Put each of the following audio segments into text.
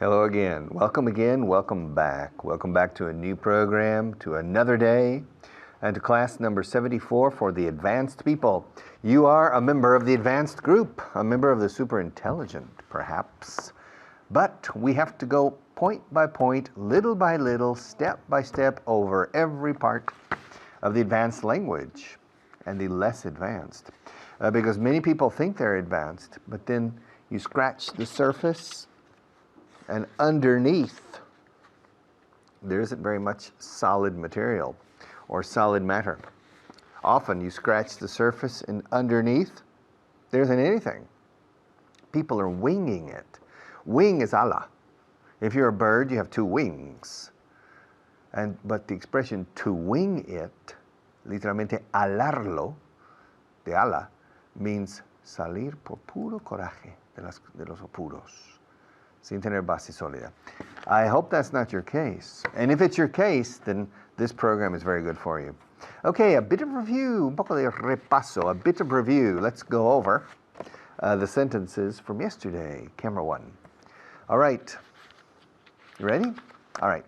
Hello again. Welcome back. Welcome back to a new program, to another day, and to class number 74 for the advanced people. You are a member of the advanced group, a member of the super intelligent, perhaps. But we have to go point by point, little by little, step by step over every part of the advanced language and the less advanced. Because many people think they're advanced, but then you scratch the surface and underneath, there isn't very much solid material or solid matter. Often you scratch the surface and underneath, there isn't anything. People are winging it. Wing is ala. If you're a bird, you have two wings. But the expression to wing it, literalmente alarlo, de ala, means salir por puro coraje de los apuros. Sin tener base sólida. I hope that's not your case. And if it's your case, then this program is very good for you. Okay, a bit of review, un poco de repaso, a bit of review. Let's go over the sentences from yesterday. Camera one. All right. You ready? All right.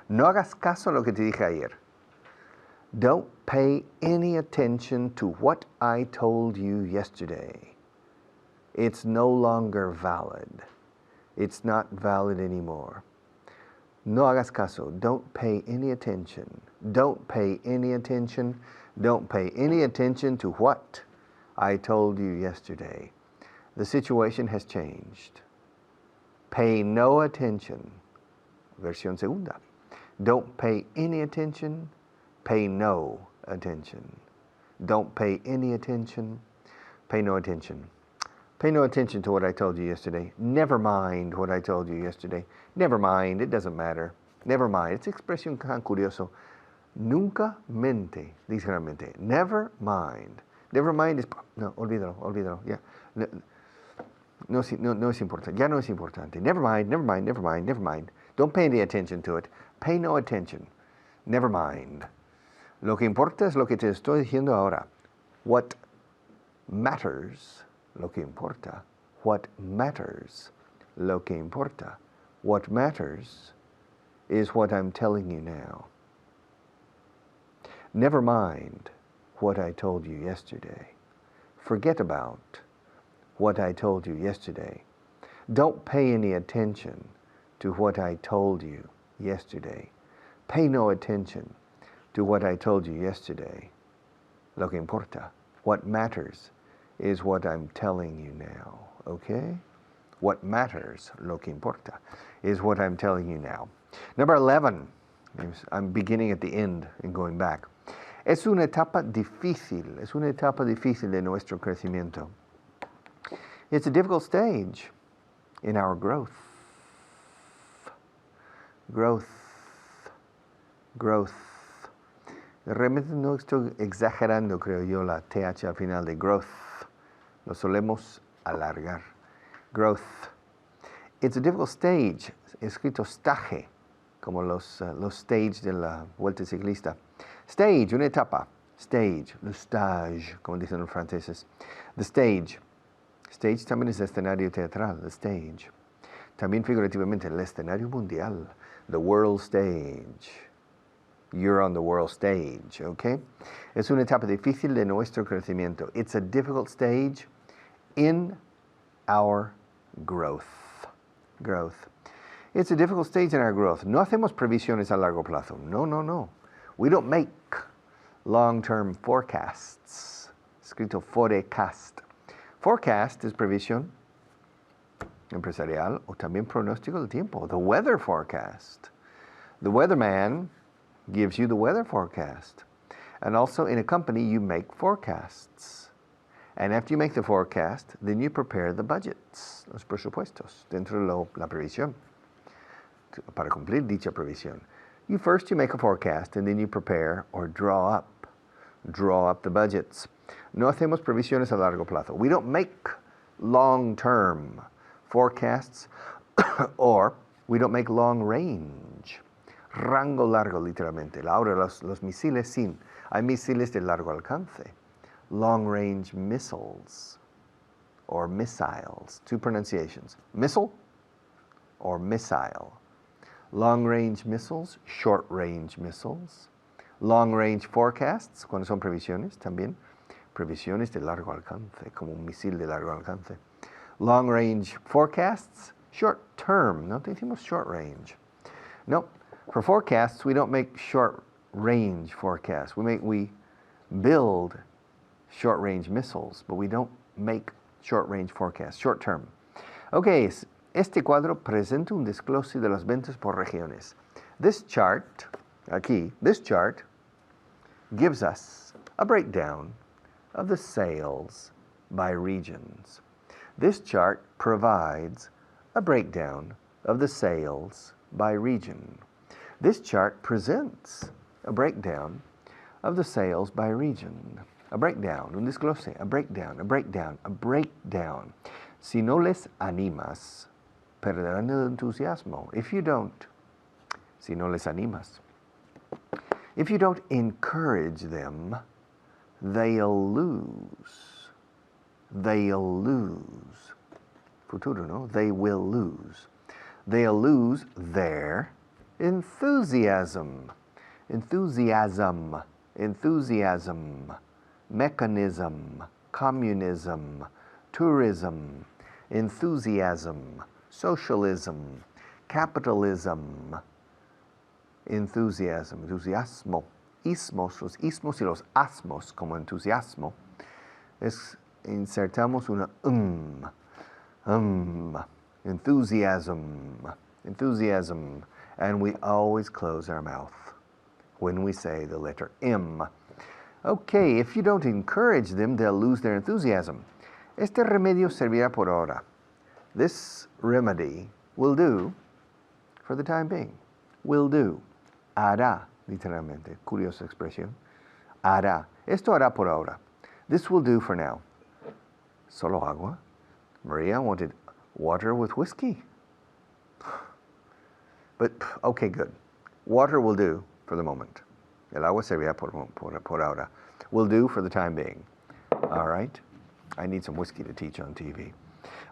No hagas caso a lo que te dije ayer. Don't pay any attention to what I told you yesterday. It's no longer valid. It's not valid anymore. No hagas caso. Don't pay any attention. Don't pay any attention. Don't pay any attention to what I told you yesterday. The situation has changed. Pay no attention. Versión segunda. Don't pay any attention. Pay no attention. Don't pay any attention. Pay no attention. Pay no attention to what I told you yesterday. Never mind what I told you yesterday. Never mind, it doesn't matter. Never mind. It's expresión tan curioso. Nunca mente, dice realmente. Never mind. Never mind is, no, olvídalo. Yeah. No es importante. Ya no es importante. Never mind. Don't pay any attention to it. Pay no attention. Never mind. Lo que importa es lo que te estoy diciendo ahora. What matters, lo que importa. What matters, lo que importa. What matters is what I'm telling you now. Never mind what I told you yesterday. Forget about what I told you yesterday. Don't pay any attention to what I told you yesterday. Pay no attention to what I told you yesterday. Lo que importa, what matters, is what I'm telling you now, okay? What matters, lo que importa, is what I'm telling you now. Number 11, I'm beginning at the end and going back. Es una etapa difícil de nuestro crecimiento. It's a difficult stage in our growth. Realmente no estoy exagerando, creo yo, la TH al final de growth. Lo solemos alargar. Growth. It's a difficult stage. Escrito stage, como los stage de la Vuelta Ciclista. Stage, una etapa. Stage, le stage, como dicen los franceses. The stage. Stage también es escenario teatral, the stage. También figurativamente, el escenario mundial, the world stage. You're on the world stage, okay? Es una etapa difícil de nuestro crecimiento. It's a difficult stage in our growth. It's a difficult stage in our growth. No hacemos previsiones a largo plazo. No. We don't make long-term forecasts. Escrito forecast. Forecast es previsión empresarial o también pronóstico del tiempo. The weather forecast. The weatherman gives you the weather forecast. And also in a company, you make forecasts. And after you make the forecast, then you prepare the budgets, los presupuestos, dentro de la previsión, para cumplir dicha previsión. You make a forecast, and then you prepare or draw up the budgets. No hacemos previsiones a largo plazo. We don't make long-term forecasts, or we don't make long range. Rango largo, literalmente. Ahora los misiles, sí. Hay misiles de largo alcance. Long-range missiles or missiles. Two pronunciations. Missile or missile. Long-range missiles, short-range missiles. Long-range forecasts, cuando son previsiones también. Previsiones de largo alcance, como un misil de largo alcance. Long-range forecasts, short-term. No decimos short-range. No, for forecasts, we don't make short-range forecasts. We build short-range missiles, but we don't make short-range forecasts, short-term. Okay, este cuadro presenta un desglose de las ventas por regiones. This chart, aquí, this chart gives us a breakdown of the sales by regions. This chart provides a breakdown of the sales by region. This chart presents a breakdown of the sales by region. A breakdown, un desglose, a breakdown, a breakdown, a breakdown. Si no les animas, perderán el entusiasmo. If you don't, si no les animas, if you don't encourage them, they'll lose. They'll lose. Futuro, no? They will lose. They'll lose their enthusiasm. Enthusiasm. Enthusiasm. Mechanism. Communism. Tourism. Enthusiasm. Socialism. Capitalism. Enthusiasm. Entusiasmo. Ismos, los ismos y los asmos como entusiasmo. Insertamos una enthusiasm, enthusiasm, and we always close our mouth when we say the letter M. Okay, if you don't encourage them, they'll lose their enthusiasm. Este remedio servirá por ahora. This remedy will do for the time being. Will do. Hará, literalmente. Curiosa expresión. Hará. Esto hará por ahora. This will do for now. Solo agua? Maria wanted water with whiskey. But, okay, good. Water will do for the moment. El agua servirá por ahora. Will do for the time being. All right? I need some whiskey to teach on TV.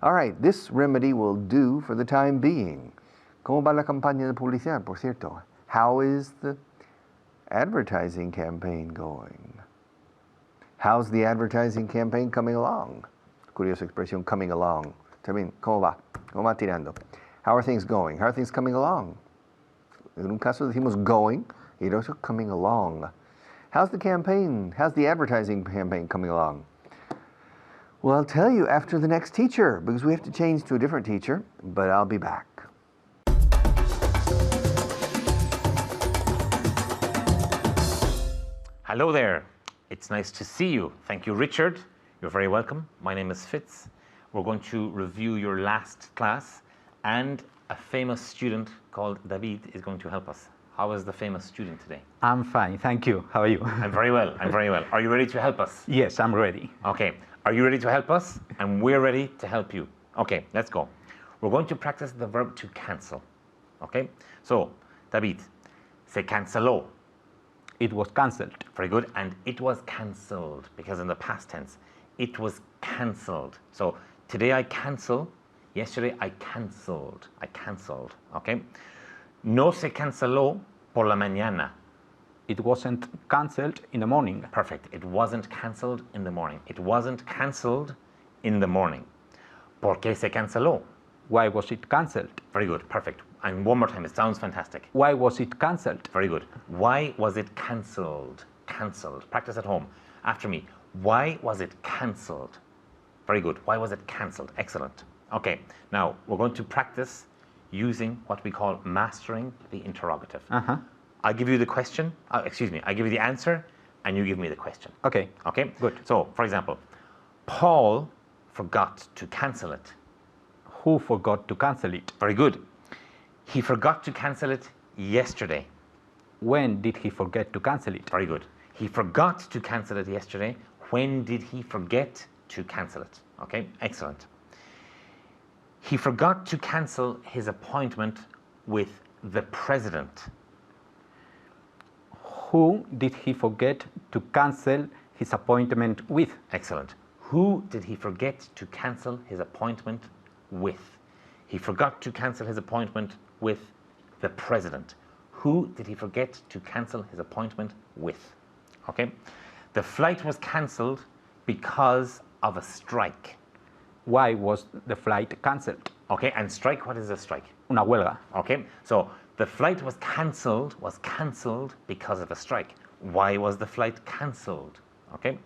All right, this remedy will do for the time being. ¿Cómo va la campaña de publicidad, por cierto? How is the advertising campaign going? How's the advertising campaign coming along? Curiosa expresión, coming along. También, ¿cómo va? ¿Cómo va tirando? How are things going? How are things coming along? En un caso decimos going, y en otro coming along. How's the campaign? How's the advertising campaign coming along? Well, I'll tell you after the next teacher, because we have to change to a different teacher, but I'll be back. Hello there. It's nice to see you. Thank you, Richard. You're very welcome. My name is Fitz. We're going to review your last class, and a famous student called David is going to help us. How is the famous student today? I'm fine, thank you. How are you? I'm very well. I'm very well. Are you ready to help us? Yes, I'm ready. Okay. Are you ready to help us? And we're ready to help you. Okay, let's go. We're going to practice the verb to cancel. Okay? So, David, se canceló. It was cancelled. Very good. And it was cancelled, because in the past tense, it was cancelled. So, today I cancel. Yesterday I cancelled. I cancelled. Okay? No se canceló por la mañana. It wasn't cancelled in the morning. Perfect. It wasn't cancelled in the morning. It wasn't cancelled in the morning. ¿Por qué se canceló? Why was it cancelled? Very good. Perfect. And one more time. It sounds fantastic. Why was it cancelled? Very good. Why was it cancelled? Cancelled. Practice at home. After me. Why was it cancelled? Very good. Why was it cancelled? Excellent. Okay. Now, we're going to practice using what we call mastering the interrogative. Uh-huh. I give you the question, I give you the answer, and you give me the question. Okay. Okay? Good. So, for example, Paul forgot to cancel it. Who forgot to cancel it? Very good. He forgot to cancel it yesterday. When did he forget to cancel it? Very good. He forgot to cancel it yesterday. When did he forget to cancel it? Okay? Excellent. He forgot to cancel his appointment with the president. Who did he forget to cancel his appointment with? Excellent. Who did he forget to cancel his appointment with? He forgot to cancel his appointment with the president. Who did he forget to cancel his appointment with? Okay. The flight was cancelled because of a strike. Why was the flight cancelled? Okay, and strike, what is a strike? Una huelga. Okay, so the flight was cancelled because of a strike. Why was the flight cancelled? Okay.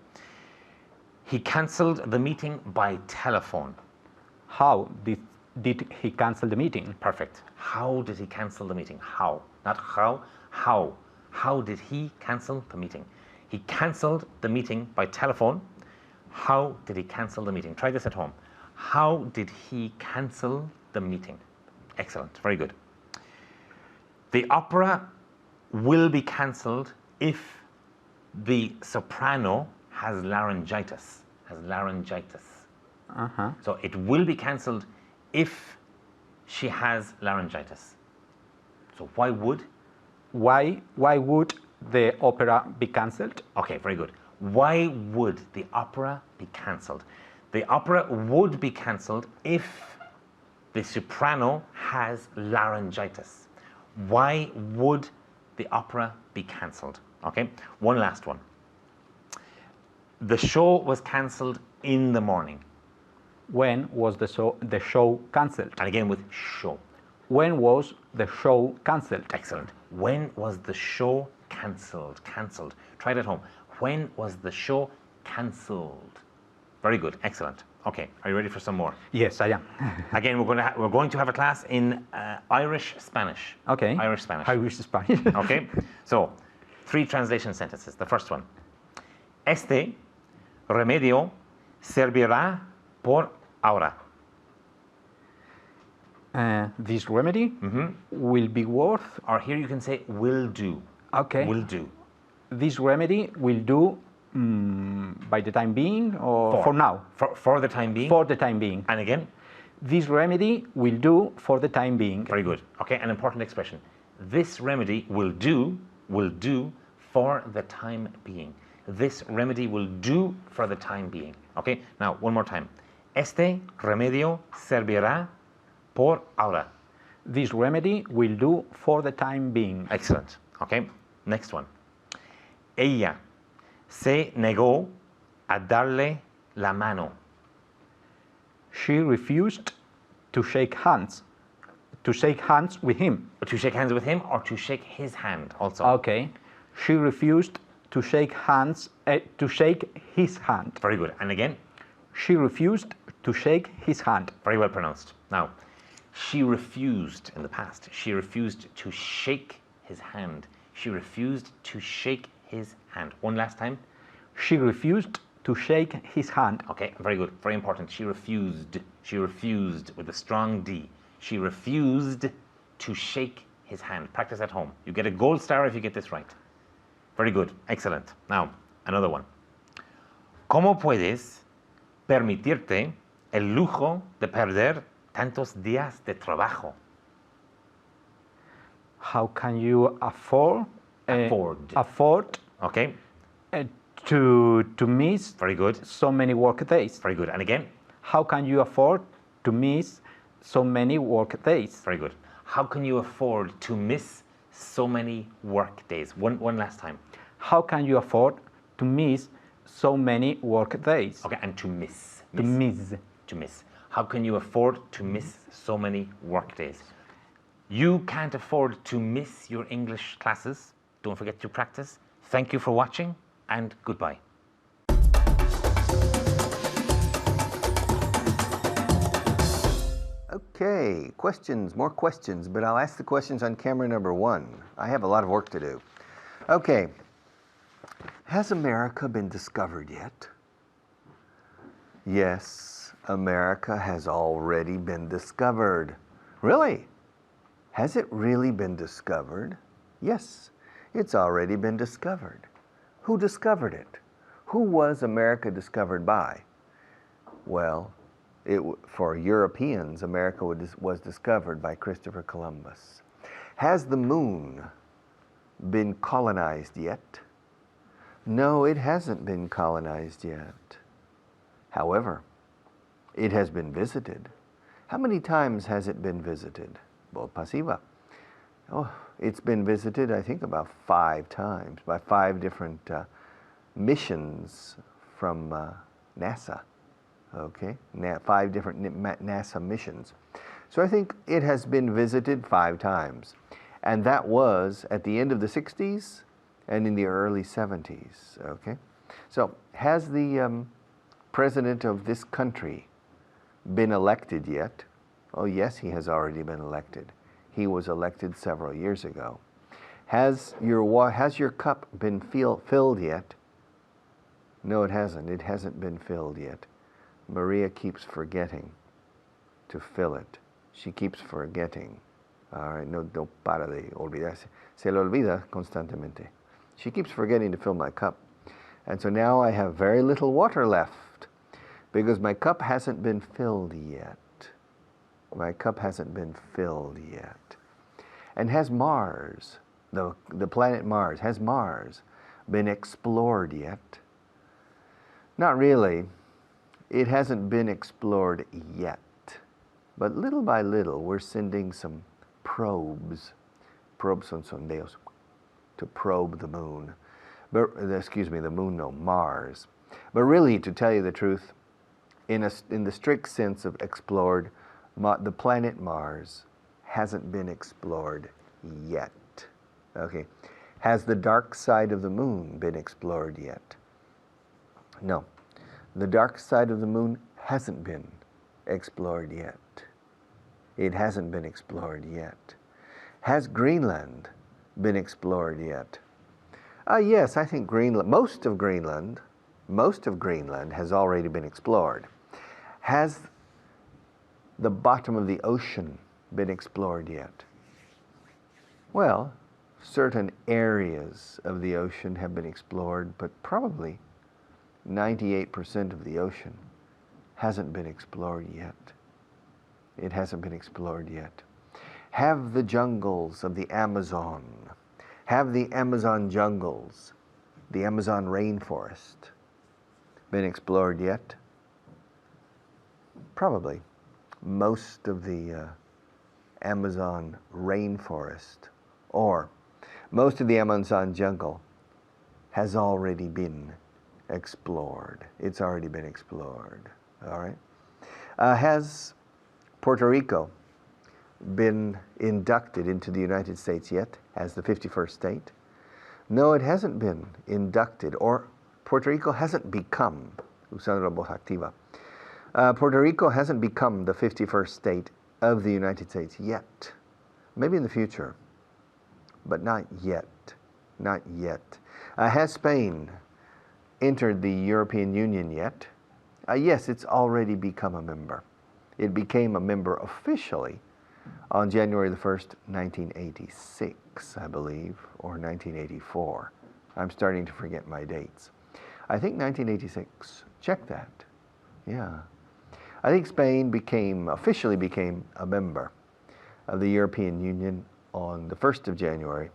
He cancelled the meeting by telephone. How did he cancel the meeting? Perfect. How did he cancel the meeting? How? Not how. How? How did he cancel the meeting? He cancelled the meeting by telephone. How did he cancel the meeting? Try this at home. How did he cancel the meeting? Excellent. Very good. The opera will be cancelled if the soprano has laryngitis. So it will be cancelled if she has laryngitis. So why would? Why would the opera be cancelled? Okay, very good. Why would the opera be cancelled? The opera would be cancelled if the soprano has laryngitis. Why would the opera be cancelled? Okay, one last one. The show was cancelled in the morning. When was the show cancelled? And again with show. When was the show cancelled? Excellent. When was the show cancelled? Cancelled. Try it at home. When was the show cancelled? Very good. Excellent. Okay. Are you ready for some more? Yes, I am. Again, we're going to have a class in Irish Spanish. Okay. Irish Spanish. Irish Spanish. Okay. So, 3 translation sentences. The first one. Este remedio servirá por ahora. This remedy will be worth. Or here you can say will do. Okay. Will do. This remedy will do by the time being, or for now? For the time being. For the time being. And again? This remedy will do for the time being. Very good. Okay, an important expression. This remedy will do for the time being. This remedy will do for the time being. Okay, now one more time. Este remedio servirá por ahora. This remedy will do for the time being. Excellent. Okay, next one. Ella se negó a darle la mano. She refused to shake hands. To shake hands with him. To shake hands with him or to shake his hand also. Okay. She refused to shake hands. To shake his hand. Very good. And again? She refused to shake his hand. Very well pronounced. Now, she refused in the past. She refused to shake his hand. She refused to shake his hand. One last time. She refused to shake his hand. Okay, very good. Very important. She refused. She refused with a strong D. She refused to shake his hand. Practice at home. You get a gold star if you get this right. Very good. Excellent. Now, another one. ¿Cómo puedes permitirte el lujo de perder tantos días de trabajo? How can you afford? Okay. To miss. Very good. So many work days. Very good. And again? How can you afford to miss so many work days? Very good. How can you afford to miss so many work days? One last time. How can you afford to miss so many work days? Okay, and to miss. To miss. To miss. How can you afford to miss so many work days? You can't afford to miss your English classes. Don't forget to practice. Thank you for watching, and goodbye. Okay, questions, more questions, but I'll ask the questions on camera number 1. I have a lot of work to do. Okay, has America been discovered yet? Yes, America has already been discovered. Really? Has it really been discovered? Yes, it's already been discovered. Who discovered it? Who was America discovered by? Well, for Europeans, America was discovered by Christopher Columbus. Has the moon been colonized yet? No, it hasn't been colonized yet. However, it has been visited. How many times has it been visited? Voz pasiva. Oh, it's been visited, I think, about 5 times by 5 different missions from NASA. Okay, 5 different NASA missions. So I think it has been visited 5 times. And that was at the end of the 60s and in the early 70s. Okay, so has the president of this country been elected yet? Oh, yes, he has already been elected. He was elected several years ago. Has your cup been filled yet? No, it hasn't. It hasn't been filled yet. Maria keeps forgetting to fill it. She keeps forgetting. All right, no para de olvidarse. Se le olvida constantemente. She keeps forgetting to fill my cup. And so now I have very little water left because my cup hasn't been filled yet. My cup hasn't been filled yet. And has Mars, the planet Mars, has Mars been explored yet? Not really. It hasn't been explored yet. But little by little, we're sending some probes. Probes son sondeos to probe the moon. But, excuse me, the moon, no, Mars. But really, to tell you the truth, in the strict sense of explored, the planet Mars hasn't been explored yet. Okay. Has the dark side of the moon been explored yet? No. The dark side of the moon hasn't been explored yet. It hasn't been explored yet. Has Greenland been explored yet? Yes, I think Greenland, most of Greenland has already been explored. Has the bottom of the ocean been explored yet? Well, certain areas of the ocean have been explored, but probably 98% of the ocean hasn't been explored yet. It hasn't been explored yet. Have the jungles of the Amazon, have the Amazon jungles, the Amazon rainforest, been explored yet? Probably. Most of the Amazon rainforest, or most of the Amazon jungle, has already been explored. It's already been explored. All right. Has Puerto Rico been inducted into the United States yet as the 51st state? No, it hasn't been inducted, or Puerto Rico hasn't become, usando la voz activa, Puerto Rico hasn't become the 51st state of the United States yet. Maybe in the future, but not yet. Not yet. Has Spain entered the European Union yet? Yes, it's already become a member. It became a member officially on January the 1st, 1986, I believe, or 1984. I'm starting to forget my dates. I think 1986. Check that. Yeah. I think Spain officially became a member of the European Union on the 1st of January,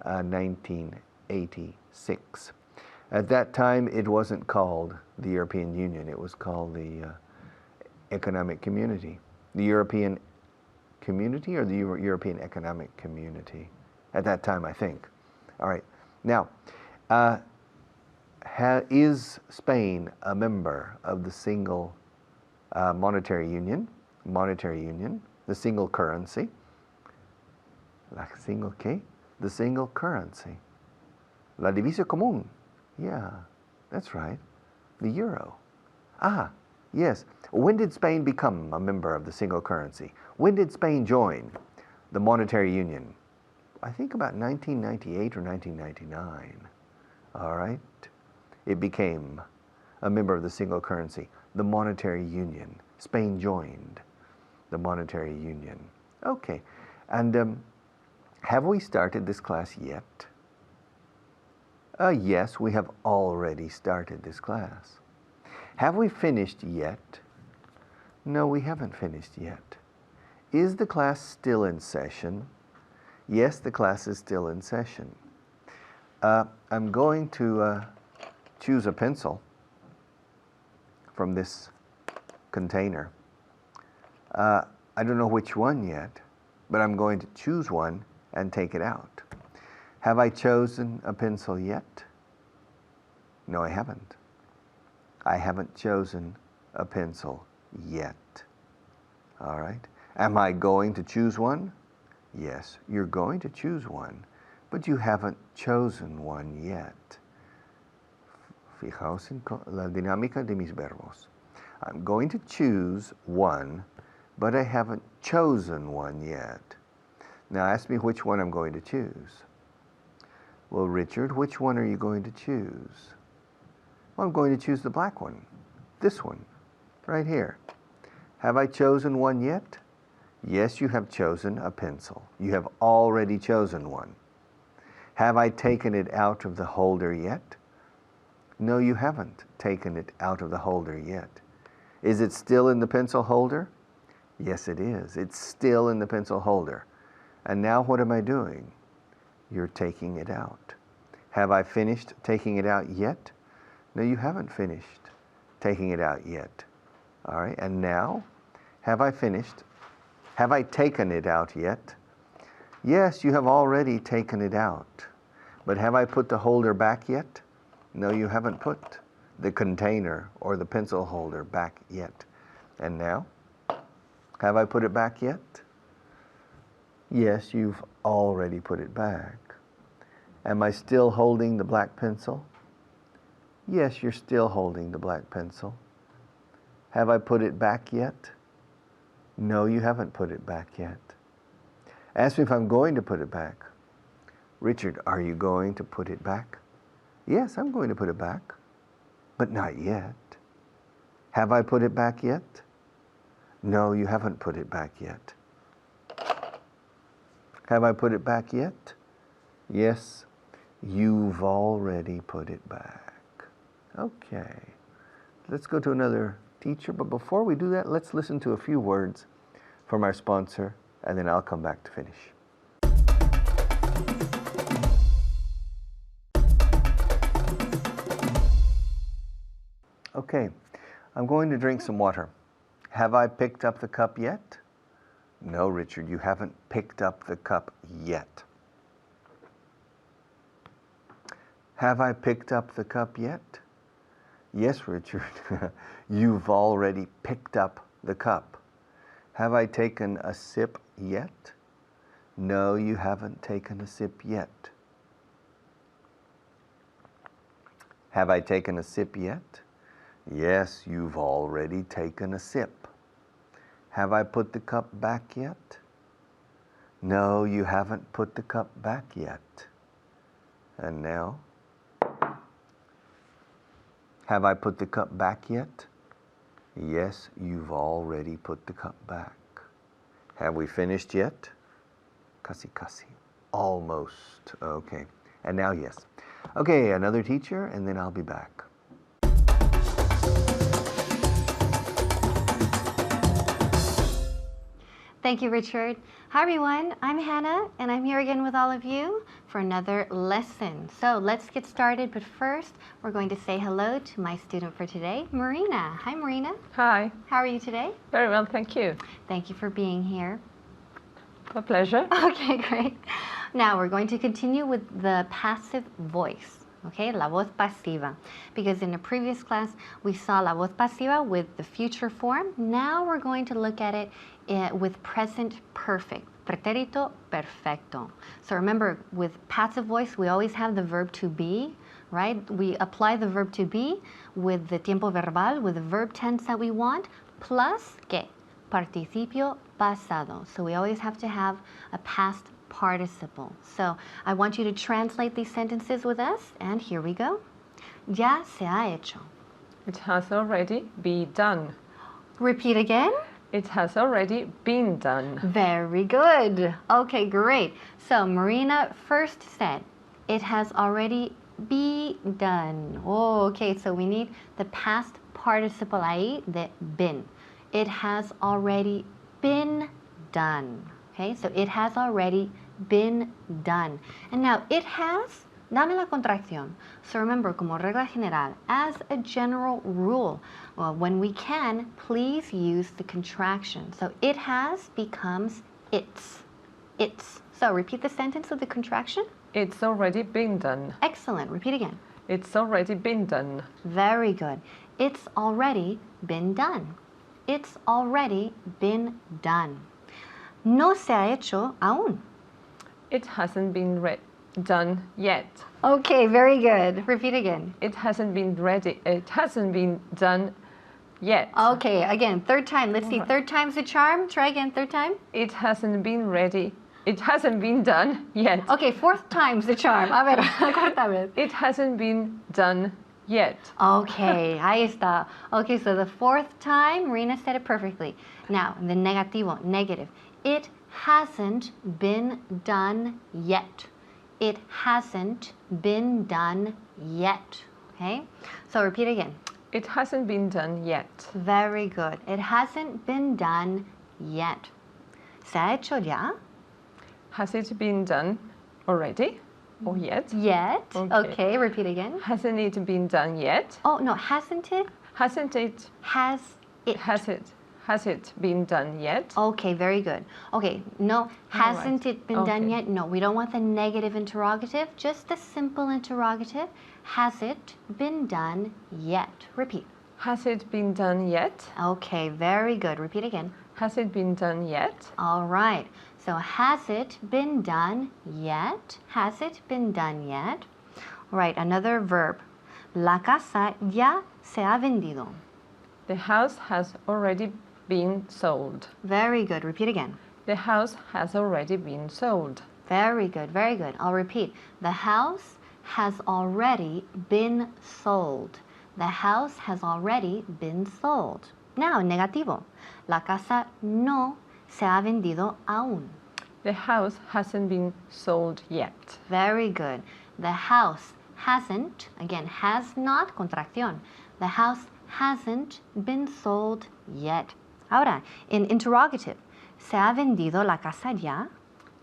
1986. At that time, it wasn't called the European Union. It was called the Economic Community. The European Community or the European Economic Community? At that time, I think. All right. Now, is Spain a member of the single monetary union, the single currency? La single ¿qué? The single currency. La divisa común. Yeah, that's right. The euro. Yes. When did Spain become a member of the single currency? When did Spain join the monetary union? I think about 1998 or 1999. All right. It became a member of the single currency, the monetary union. Spain joined the monetary union. Okay. And have we started this class yet? Yes, we have already started this class. Have we finished yet? No, we haven't finished yet. Is the class still in session? Yes, the class is still in session. I'm going to choose a pencil from this container. I don't know which one yet, but I'm going to choose one and take it out. Have I chosen a pencil yet? No, I haven't. I haven't chosen a pencil yet. All right. Am I going to choose one? Yes, you're going to choose one, but you haven't chosen one yet. Fijaos en la dinámica de mis verbos. I'm going to choose one, but I haven't chosen one yet. Now ask me which one I'm going to choose. Well, Richard, which one are you going to choose? Well, I'm going to choose the black one. This one, right here. Have I chosen one yet? Yes, you have chosen a pencil. You have already chosen one. Have I taken it out of the holder yet? No, you haven't taken it out of the holder yet. Is it still in the pencil holder? Yes, it is. It's still in the pencil holder. And now what am I doing? You're taking it out. Have I finished taking it out yet? No, you haven't finished taking it out yet. All right, and now, have I finished? Have I taken it out yet? Yes, you have already taken it out. But have I put the holder back yet? No, you haven't put the container or the pencil holder back yet. And now, have I put it back yet? Yes, you've already put it back. Am I still holding the black pencil? Yes, you're still holding the black pencil. Have I put it back yet? No, you haven't put it back yet. Ask me if I'm going to put it back. Richard, are you going to put it back? Yes, I'm going to put it back, but not yet. Have I put it back yet? No, you haven't put it back yet. Have I put it back yet? Yes, you've already put it back. Okay, let's go to another teacher, but before we do that, let's listen to a few words from our sponsor, and then I'll come back to finish. Okay, I'm going to drink some water. Have I picked up the cup yet? No, Richard, you haven't picked up the cup yet. Have I picked up the cup yet? Yes, Richard, you've already picked up the cup. Have I taken a sip yet? No, you haven't taken a sip yet. Have I taken a sip yet? Yes, you've already taken a sip. Have I put the cup back yet? No, you haven't put the cup back yet. And now? Have I put the cup back yet? Yes, you've already put the cup back. Have we finished yet? Casi. Almost. Okay. And now, yes. Okay, another teacher, and then I'll be back. Thank you, Richard. Hi, everyone. I'm Hannah, and I'm here again with all of you for another lesson. So let's get started, but first, we're going to say hello to my student for today, Marina. Hi, Marina. Hi. How are you today? Very well, thank you. Thank you for being here. A pleasure. Okay, great. Now, we're going to continue with the passive voice. Okay, la voz pasiva. Because in the previous class, we saw la voz pasiva with the future form. Now we're going to look at it with present perfect, pretérito perfecto. So remember, with passive voice, we always have the verb to be, right? We apply the verb to be with the tiempo verbal, with the verb tense that we want, plus ¿qué? Participio pasado. So we always have to have a past participle. So I want you to translate these sentences with us, and here we go. Ya se ha hecho. It has already been done. Repeat again. It has already been done. Very good. Okay, great. So Marina first said, it has already been done. Oh, okay, so we need the past participle ahí de been. It has already been done. Okay, so it has already been done. And now it has, Dame la contracción. So remember, como regla general, as a general rule, when we can, please use the contraction. So it has becomes its. Its. So repeat the sentence with the contraction. It's already been done. Excellent. Repeat again. It's already been done. Very good. It's already been done. It's already been done. No se ha hecho aún. It hasn't been done yet. Okay, very good. Repeat again. It hasn't been ready. It hasn't been done yet. Okay, again, third time. Let's see. Third time's the charm. Try again, third time. It hasn't been ready. It hasn't been done yet. Okay, fourth time's the charm. A ver, cuarta vez. It hasn't been done yet. Okay, ahí está. Okay, so the fourth time, Marina said it perfectly. Now, the negativo, negative. It hasn't been done yet. It hasn't been done yet. Okay, so repeat again. It hasn't been done yet. Very good. It hasn't been done yet. ¿Se ha hecho ya? Has it been done already or yet? Yet. Okay. Okay, repeat again. Hasn't it been done yet? Oh, no, hasn't it? Hasn't it? Has it? Has it been done yet? Okay, very good. Okay, no, hasn't it been done Okay. yet? No, we don't want the negative interrogative, just the simple interrogative. Has it been done yet? Repeat. Has it been done yet? Okay, very good. Repeat again. Has it been done yet? All right. So, has it been done yet? Has it been done yet? All right, another verb. La casa ya se ha vendido. The house has already been sold. Very good. Repeat again. The house has already been sold. Very good, very good. I'll repeat. The house has already been sold. The house has already been sold. Now, negativo. La casa no se ha vendido aún. The house hasn't been sold yet. Very good. The house hasn't, again, has not, contracción. The house hasn't been sold yet. Ahora, in interrogative. ¿Se ha vendido la casa ya?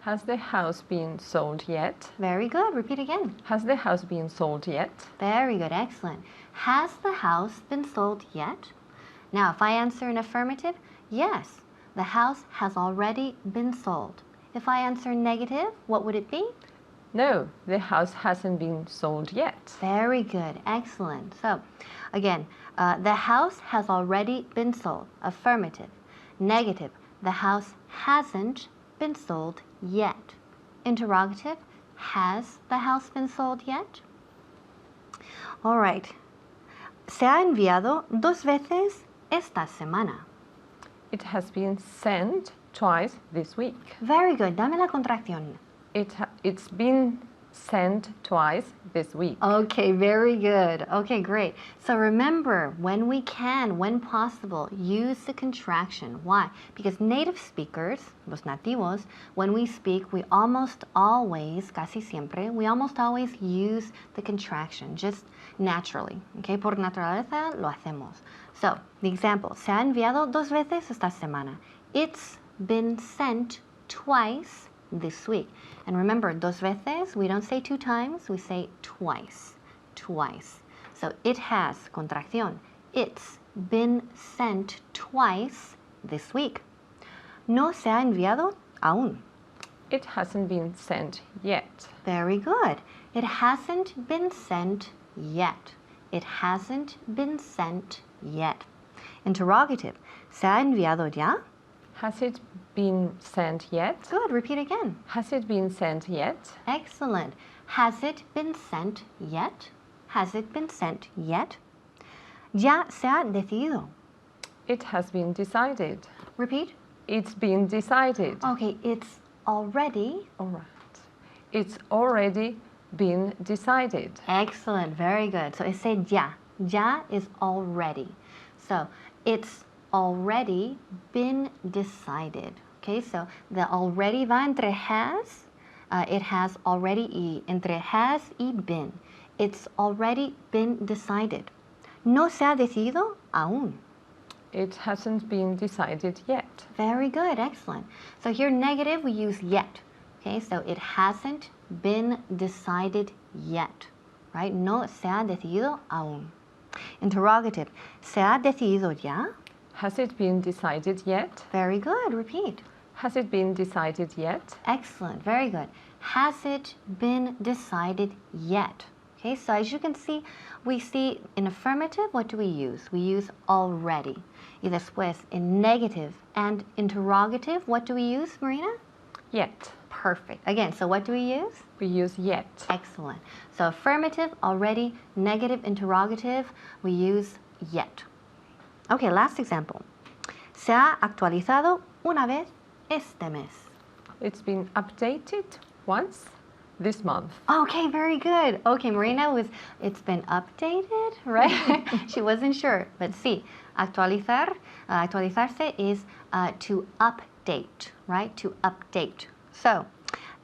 Has the house been sold yet? Very good. Repeat again. Has the house been sold yet? Very good, excellent. Has the house been sold yet? Now, if I answer in affirmative, yes, the house has already been sold. If I answer negative, what would it be? No, the house hasn't been sold yet. Very good, excellent. So, again, the house has already been sold. Affirmative. Negative, the house hasn't been sold yet. Interrogative, has the house been sold yet? All right. Se ha enviado 2 veces esta semana. It has been sent twice this week. Very good. Dame la contracción. It's been sent twice this week. Okay, very good. Okay, great. So remember, when we can, when possible, use the contraction. Why? Because native speakers, los nativos, when we speak, we almost always, casi siempre, we almost always use the contraction, just naturally. Okay, por naturaleza lo hacemos. So, the example, se ha enviado 2 veces esta semana. It's been sent twice this week. And remember, 2 veces, we don't say 2 times, we say twice. Twice. So it has, contracción, it's been sent twice this week. No se ha enviado aún. It hasn't been sent yet. Very good. It hasn't been sent yet. It hasn't been sent yet. Interrogative. ¿Se ha enviado ya? Has it been sent yet? Good. Repeat again. Has it been sent yet? Excellent. Has it been sent yet? Has it been sent yet? Ya se ha decidido. It has been decided. Repeat. It's been decided. Okay, it's already. All right. It's already been decided. Excellent. Very good. So it's say ya. Ya is already. So it's already been decided. Okay, so the already va entre has. It has already y. Entre has y been. It's already been decided. No se ha decidido aún. It hasn't been decided yet. Very good. Excellent. So here negative, we use yet. Okay, so it hasn't been decided yet, right? No se ha decidido aún. Interrogative. ¿Se ha decidido ya? Has it been decided yet? Very good. Repeat. Has it been decided yet? Excellent. Very good. Has it been decided yet? Okay, so as you can see, we see in affirmative, what do we use? We use already. Y después, in negative and interrogative, what do we use, Marina? Yet. Perfect. Again, so what do we use? We use yet. Excellent. So affirmative, already, negative, interrogative, we use yet. Okay, last example. Se ha actualizado una vez este mes. It's been updated once this month. Okay, very good. Okay, Marina it's been updated, right? She wasn't sure, but sí, actualizar, actualizarse is to update, right? To update. So,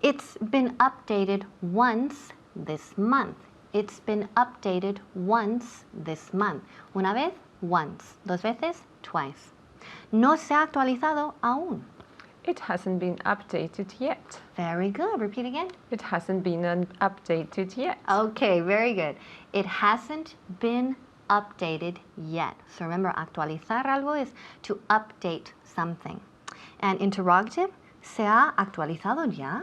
it's been updated once this month. It's been updated once this month. Una vez, once. Dos veces, twice. No se ha actualizado aún. It hasn't been updated yet. Very good. Repeat again. It hasn't been updated yet. Okay, very good. It hasn't been updated yet. So remember, actualizar algo is to update something. And interrogative, ¿se ha actualizado ya?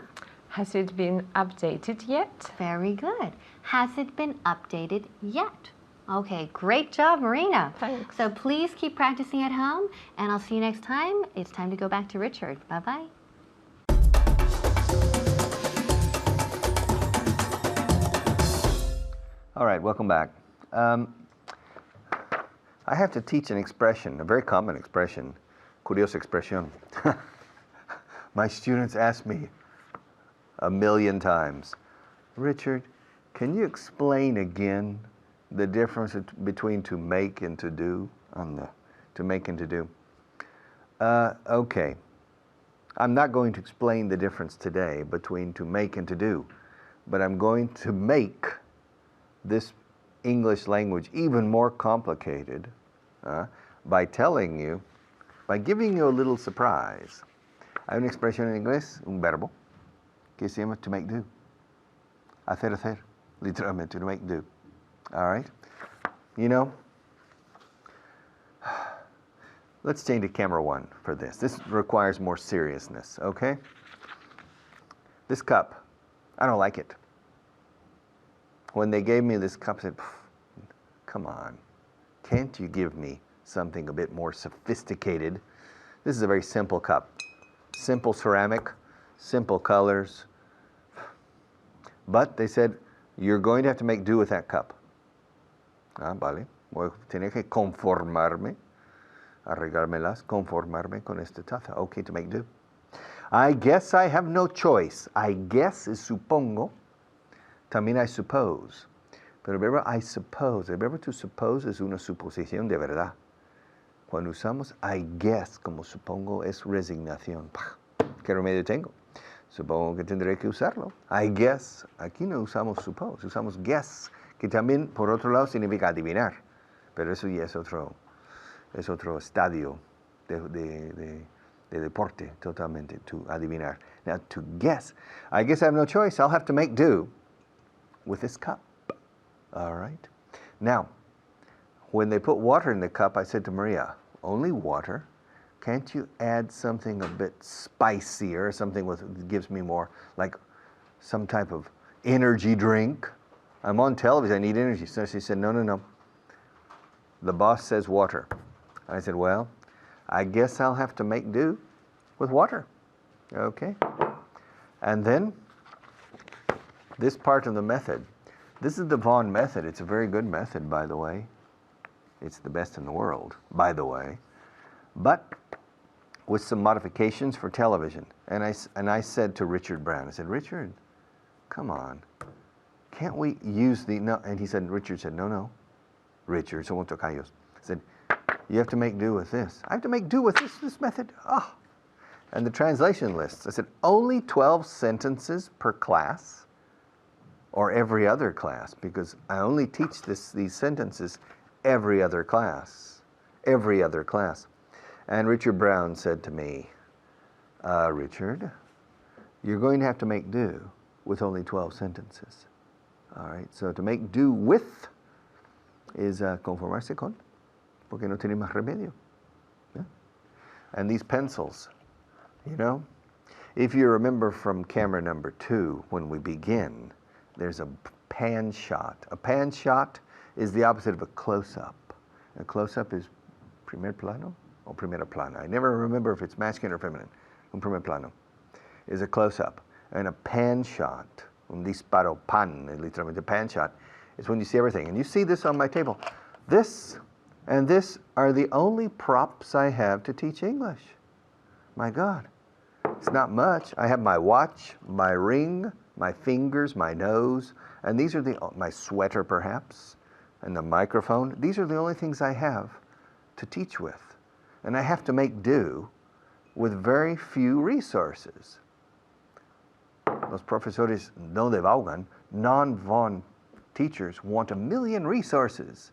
Has it been updated yet? Very good. Has it been updated yet? Okay, great job, Marina. Thanks. So please keep practicing at home, and I'll see you next time. It's time to go back to Richard. Bye-bye. All right, welcome back. I have to teach an expression, a very common expression, curiosa expresión. My students ask me a million times, Richard, can you explain again the difference between to make and to do on the to make and to do? Okay. I'm not going to explain the difference today between to make and to do, but I'm going to make this English language even more complicated by telling you, by giving you a little surprise. Hay una expresión en inglés, un verbo, que se llama to make do. Hacer, literalmente, to make do. All right? You know, let's change to camera one for this. This requires more seriousness, okay? This cup, I don't like it. When they gave me this cup, I said, come on, can't you give me something a bit more sophisticated? This is a very simple cup. Simple ceramic, simple colors. But they said, you're going to have to make do with that cup. Vale. Voy a tener que conformarme, arreglármelas, conformarme con esta taza. Okay, to make do. I guess I have no choice. I guess is supongo. También I suppose. Pero el verbo I suppose, el verbo to suppose es una suposición de verdad. Cuando usamos I guess como supongo es resignación. ¿Qué remedio tengo? Supongo que tendré que usarlo. I guess, aquí no usamos suppose, usamos guess, que también por otro lado significa adivinar. Pero eso ya es otro estadio de deporte totalmente, to adivinar. Now to guess, I guess I have no choice, I'll have to make do with this cup. All right. Now, when they put water in the cup, I said to Maria, only water? Can't you add something a bit spicier, something with gives me more, like some type of energy drink? I'm on television, I need energy. So she said, no. The boss says water. I said, well, I guess I'll have to make do with water. Okay. And then this part of the method. This is the Vaughan method. It's a very good method, by the way. It's the best in the world, by the way. But with some modifications for television. And I said to Richard Brown, I said, Richard, come on. Can't we use the, no, and he said, Richard said, no. Richard, so I said, you have to make do with this. I have to make do with this method. Oh. And the translation lists, I said, only 12 sentences per class or every other class, because I only teach these sentences every other class. Every other class. And Richard Brown said to me, Richard, you're going to have to make do with only 12 sentences. All right, so to make do with is conformarse con, porque no tiene más remedio. Yeah? And these pencils, you know, if you remember from camera number 2, when we begin, there's a pan shot. A pan shot is the opposite of a close-up. A close-up is primer plano or primera plana. I never remember if it's masculine or feminine. Un primer plano is a close-up. And a pan shot, un disparo pan, literally a pan shot, is when you see everything. And you see this on my table. This and this are the only props I have to teach English. My God. It's not much. I have my watch, my ring, my fingers, my nose, and these are my sweater perhaps, and the microphone. These are the only things I have to teach with. And I have to make do with very few resources. Los profesores no devaluan, non-von teachers want 1,000,000 resources.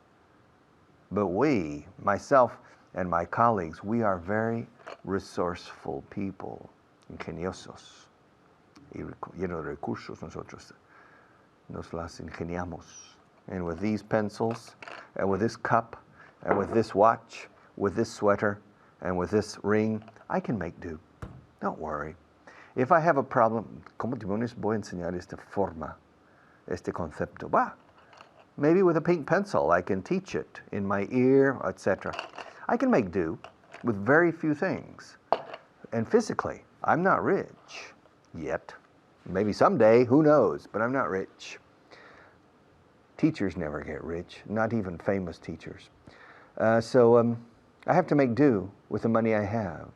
But we, myself and my colleagues, we are very resourceful people, ingeniosos. Y llenos de recursos, nosotros nos las ingeniamos. And with these pencils, and with this cup, and with this watch, with this sweater, and with this ring, I can make do. Don't worry. If I have a problem, ¿cómo demonios voy a enseñar esta forma, este concepto? Bah, maybe with a pink pencil, I can teach it in my ear, etc. I can make do with very few things. And physically, I'm not rich yet. Maybe someday, who knows, but I'm not rich. Teachers never get rich, not even famous teachers. So I have to make do with the money I have.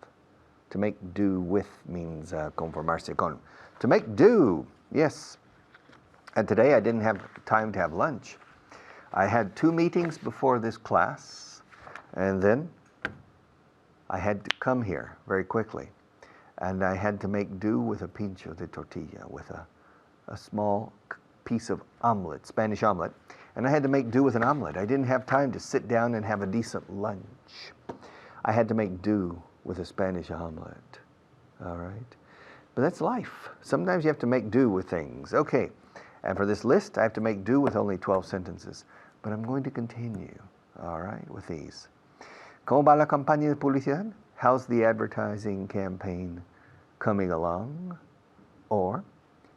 To make do with means conformarse con. To make do, yes. And today I didn't have time to have lunch. I had 2 meetings before this class, and then I had to come here very quickly. And I had to make do with a pincho de tortilla, with a small piece of omelet, Spanish omelet. And I had to make do with an omelet. I didn't have time to sit down and have a decent lunch. I had to make do with a Spanish omelet. All right? But that's life. Sometimes you have to make do with things. Okay. And for this list, I have to make do with only 12 sentences. But I'm going to continue, all right, with these. ¿Cómo va la campaña de publicidad? How's the advertising campaign coming along? Or,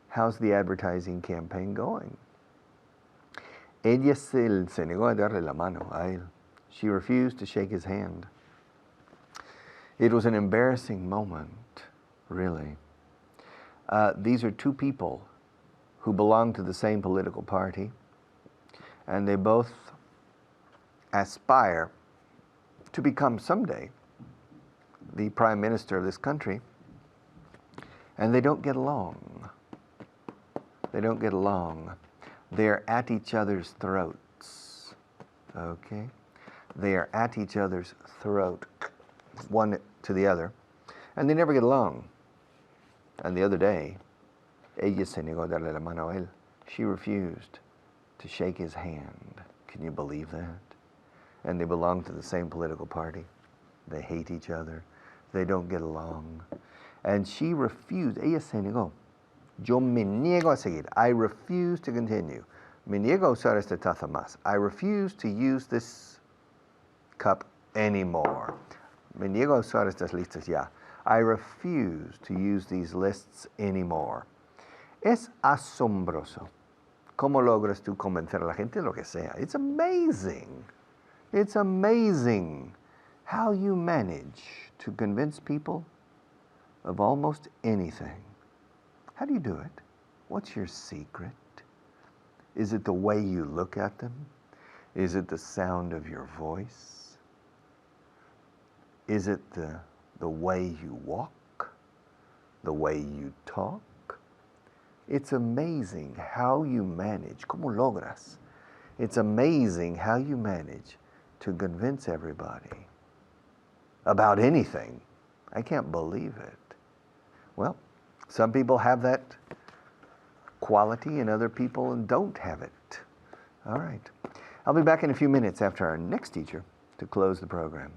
how's the advertising campaign going? Ella se negó a darle la mano a él. She refused to shake his hand. It was an embarrassing moment, really. These are 2 people who belong to the same political party, and they both aspire to become someday the prime minister of this country, and they don't get along. They don't get along. They're at each other's throats, okay? They are at each other's throat, one to the other, and they never get along. And the other day, ella se negó a darle la mano a él. She refused to shake his hand. Can you believe that? And they belong to the same political party. They hate each other. They don't get along. And she refused. Ella se negó. Yo me niego a seguir. I refuse to continue. Me niego a usar esta taza más. I refuse to use this cup anymore. Me niego a usar estas listas ya. I refuse to use these lists anymore. Es asombroso. ¿Cómo logras tú convencer a la gente de lo que sea? It's amazing. It's amazing how you manage to convince people of almost anything. How do you do it? What's your secret? Is it the way you look at them? Is it the sound of your voice? Is it the way you walk? The way you talk? It's amazing how you manage. ¿Cómo logras? It's amazing how you manage to convince everybody about anything. I can't believe it. Well, some people have that quality and other people don't have it. All right. I'll be back in a few minutes after our next teacher to close the program.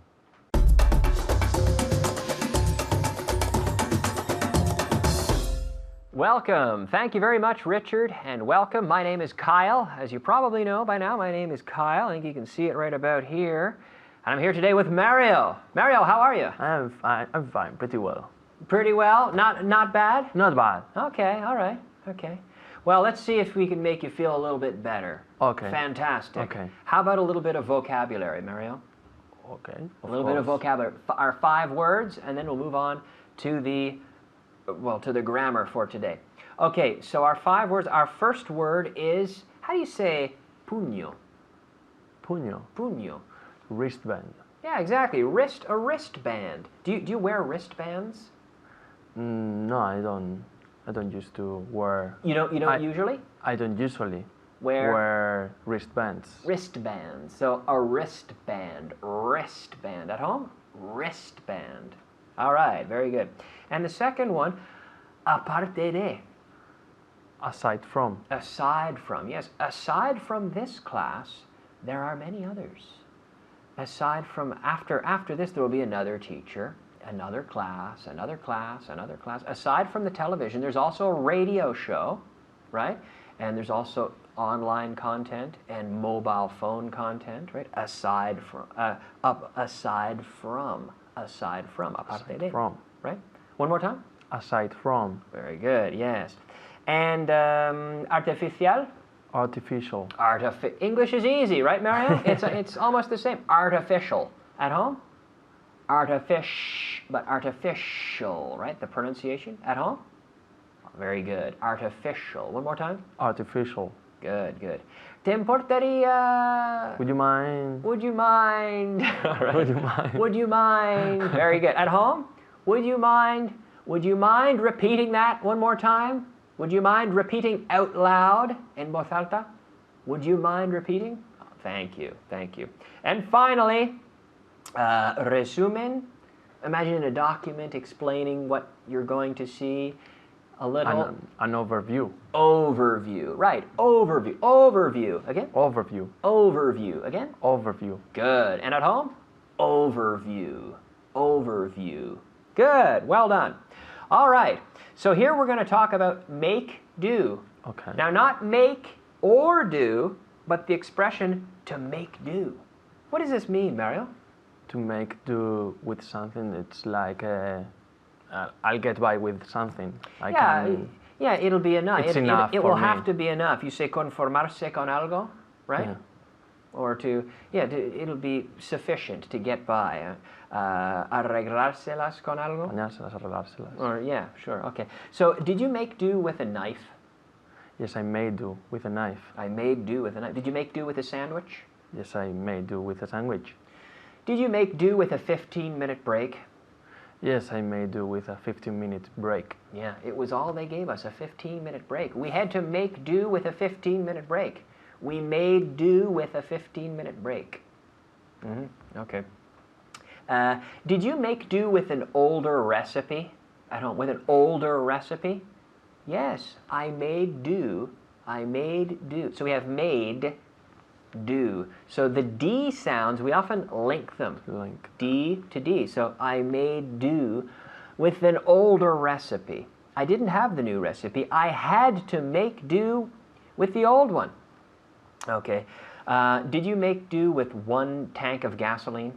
Welcome. Thank you very much, Richard, and welcome. My name is Kyle. As you probably know by now, my name is Kyle. I think you can see it right about here. And I'm here today with Mario. Mario, how are you? I'm fine, pretty well. Pretty well. Not bad? Not bad. Okay, all right. Okay. Well, let's see if we can make you feel a little bit better. Okay. Fantastic. Okay. How about a little bit of vocabulary, Mario? Okay. A little bit of vocabulary. Our 5 words, and then we'll move on to the grammar for today. Okay, so our 5 words. Our first word is, how do you say puño? Puño. Puño. Wristband. Yeah, exactly. A wristband. Do you wear wristbands? No, I don't. I don't used to wear. You don't usually I don't usually wear wristbands. wristbands. So a wristband. Wristband. At home? Wristband. All right, very good. And the second one, aparte de. Aside from. Aside from, yes. Aside from this class, there are many others. Aside from, after this, there will be another teacher, another class, another class, another class. Aside from the television, there's also a radio show, right? And there's also online content and mobile phone content, right? Aside from, aparte de. From. Right? One more time. Aside from. Very good, yes. And artificial? Artificial. English is easy, right, Mario? It's almost the same. Artificial. At home? But artificial, right? The pronunciation. At home? Very good. Artificial. One more time. Artificial. Good, good. Te importaría? Would you mind? Would you mind? All right. Would you mind? Would you mind? Very good. At home? Would you mind? Would you mind repeating that one more time? Would you mind repeating out loud en voz alta? Would you mind repeating? Oh, thank you, thank you. And finally, resumen. Imagine a document explaining what you're going to see. A little. An overview. Overview, right. Overview. Overview. Again? Overview. Overview. Again? Overview. Good. And at home? Overview. Overview. Good. Well done. All right. So here we're going to talk about make do. Okay. Now, not make or do, but the expression to make do. What does this mean, Mario? To make do with something, it's like I'll get by with something. Yeah, it'll be enough. It's enough It for will me. have to be enough. You say conformarse con algo, right? Yeah. Or it'll be sufficient to get by. Arreglárselas con algo? Añárselas, arreglárselas. Or, yeah, sure, okay. So, did you make do with a knife? Yes, I may do with a knife. I made do with a knife. Did you make do with a sandwich? Yes, I may do with a sandwich. Did you make do with a 15-minute break? Yes, I may do with a 15-minute break. Yeah, it was all they gave us, a 15-minute break. We had to make do with a 15-minute break. We made do with a 15-minute break. Okay. Did you make do with an older recipe at home? With an older recipe? Yes, I made do. I made do. So we have made, do. So the D sounds, we often link them. Link. D to D. So I made do with an older recipe. I didn't have the new recipe. I had to make do with the old one. Okay. Did you make do with 1 tank of gasoline?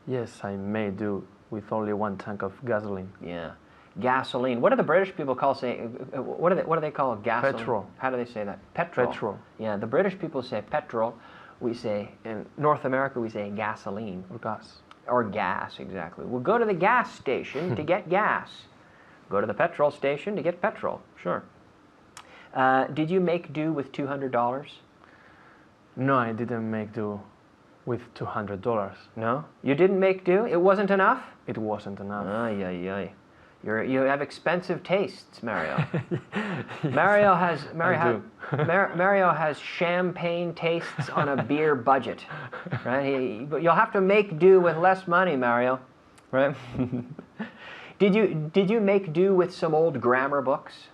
Yes, I may do with only 1 tank of gasoline. Yeah. Gasoline. What do the British people what do they call gasoline? Petrol. How do they say that? Petrol. Petrol. Yeah, the British people say petrol. We say, in North America, we say gasoline. Or gas. Or gas, exactly. We'll go to the gas station to get gas. Go to the petrol station to get petrol. Sure. Did you make do with $200? No, I didn't make do with $200. No? You didn't make do? It wasn't enough? It wasn't enough. Ay, ay, ay. You have expensive tastes, Mario. Mario has champagne tastes on a beer budget, right? But you'll have to make do with less money, Mario, right? Did you make do with some old grammar books?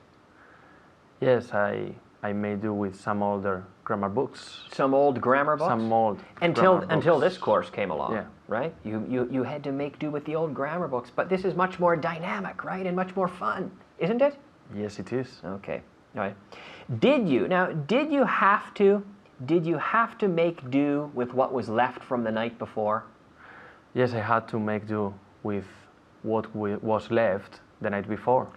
Yes, I may do with some older grammar books. Some old grammar books? Some old until grammar this books. course came along, Yeah. right? You had to make do with the old grammar books, but this is much more dynamic, right, and much more fun, isn't it? Yes, it is. Okay. All right. Did you have to make do with what was left from the night before? Yes, I had to make do with what was left the night before.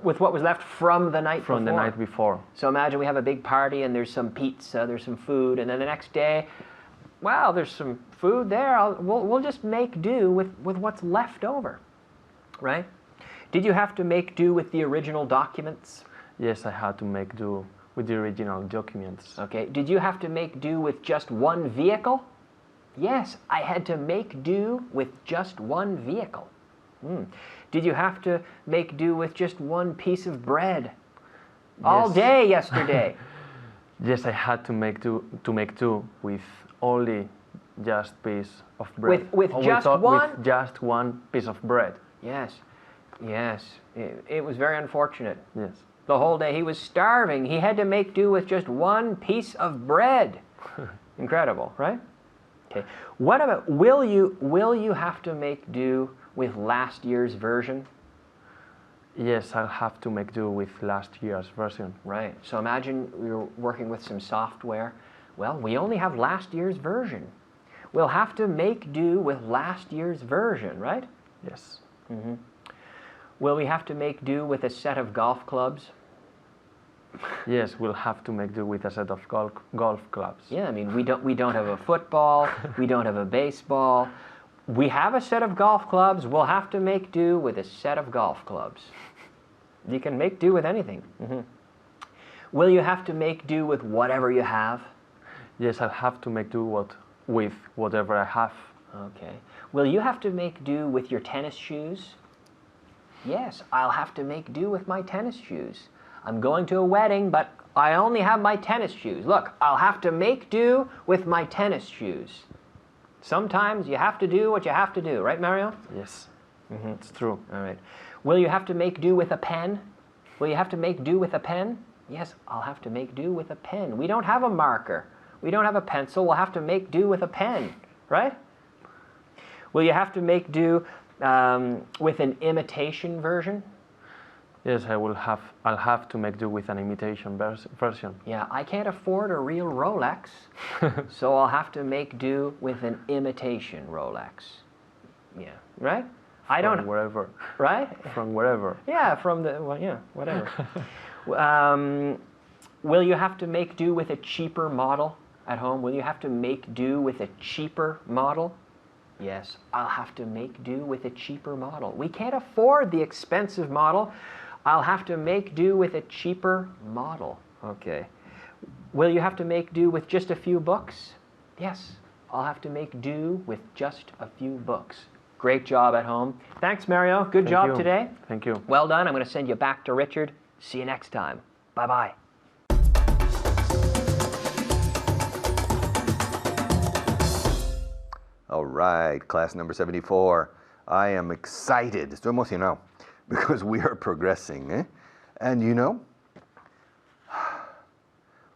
With what was left from the night before? From the night before. So imagine we have a big party and there's some pizza, there's some food, and then the next day, wow, there's some food there. We'll just make do with what's left over, right? Did you have to make do with the original documents? Yes, I had to make do with the original documents. Okay. Did you have to make do with just one vehicle? Yes, I had to make do with just one vehicle. Did you have to make do with just one piece of bread? All Yes. day yesterday. Yes, I had to make do with only just piece of bread. With Or just with one? just one piece of bread. Yes. It was very unfortunate. Yes. The whole day he was starving. He had to make do with just one piece of bread. Incredible, right? Okay. What about will you have to make do with last year's version? Yes, I'll have to make do with last year's version. Right. So imagine we were working with some software. Well, we only have last year's version. We'll have to make do with last year's version, right? Yes. Will we have to make do with a set of golf clubs? Yes, we'll have to make do with a set of golf clubs. Yeah, I mean, we don't have a football, we don't have a baseball. We have a set of golf clubs. We'll have to make do with a set of golf clubs. You can make do with anything. Will you have to make do with whatever you have? Yes, I'll have to make do with whatever I have. Okay. Will you have to make do with your tennis shoes? Yes, I'll have to make do with my tennis shoes. I'm going to a wedding, but I only have my tennis shoes. Look, I'll have to make do with my tennis shoes. Sometimes you have to do what you have to do, right, Mario? Yes, it's true. All right. Will you have to make do with a pen? Will you have to make do with a pen? Yes, I'll have to make do with a pen. We don't have a marker. We don't have a pencil. We'll have to make do with a pen, right? Will you have to make do with an imitation version? Yes, I'll have to make do with an imitation version. Yeah, I can't afford a real Rolex, so I'll have to make do with an imitation Rolex. Yeah, right? I don't. From wherever. Right? From wherever. Yeah, from the. Well, yeah, whatever. Will you have to make do with a cheaper model at home? Will you have to make do with a cheaper model? Yes, I'll have to make do with a cheaper model. We can't afford the expensive model. I'll have to make do with a cheaper model. Okay. Will you have to make do with just a few books? Yes, I'll have to make do with just a few books. Great job at home. Thanks, Mario. Good job you. today. Thank you. Well done. I'm going to send you back to Richard. See you next time. Bye-bye. All right, class number 74. I am excited. Estoy emocionado because we are progressing. Eh? And you know,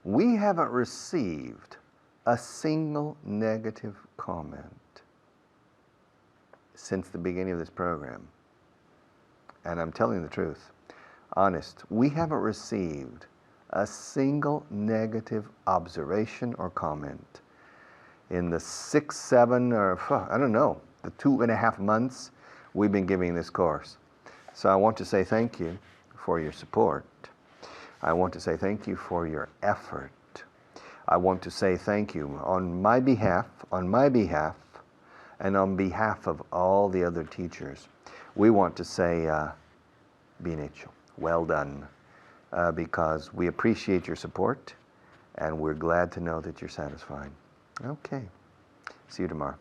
we haven't received a single negative comment since the beginning of this program. And I'm telling the truth, honest, we haven't received a single negative observation or comment in the 6, 7, or I don't know, the 2.5 months we've been giving this course. So I want to say thank you for your support. I want to say thank you for your effort. I want to say thank you on my behalf, and on behalf of all the other teachers. We want to say, bien hecho, well done, because we appreciate your support, and we're glad to know that you're satisfied. Okay. See you tomorrow.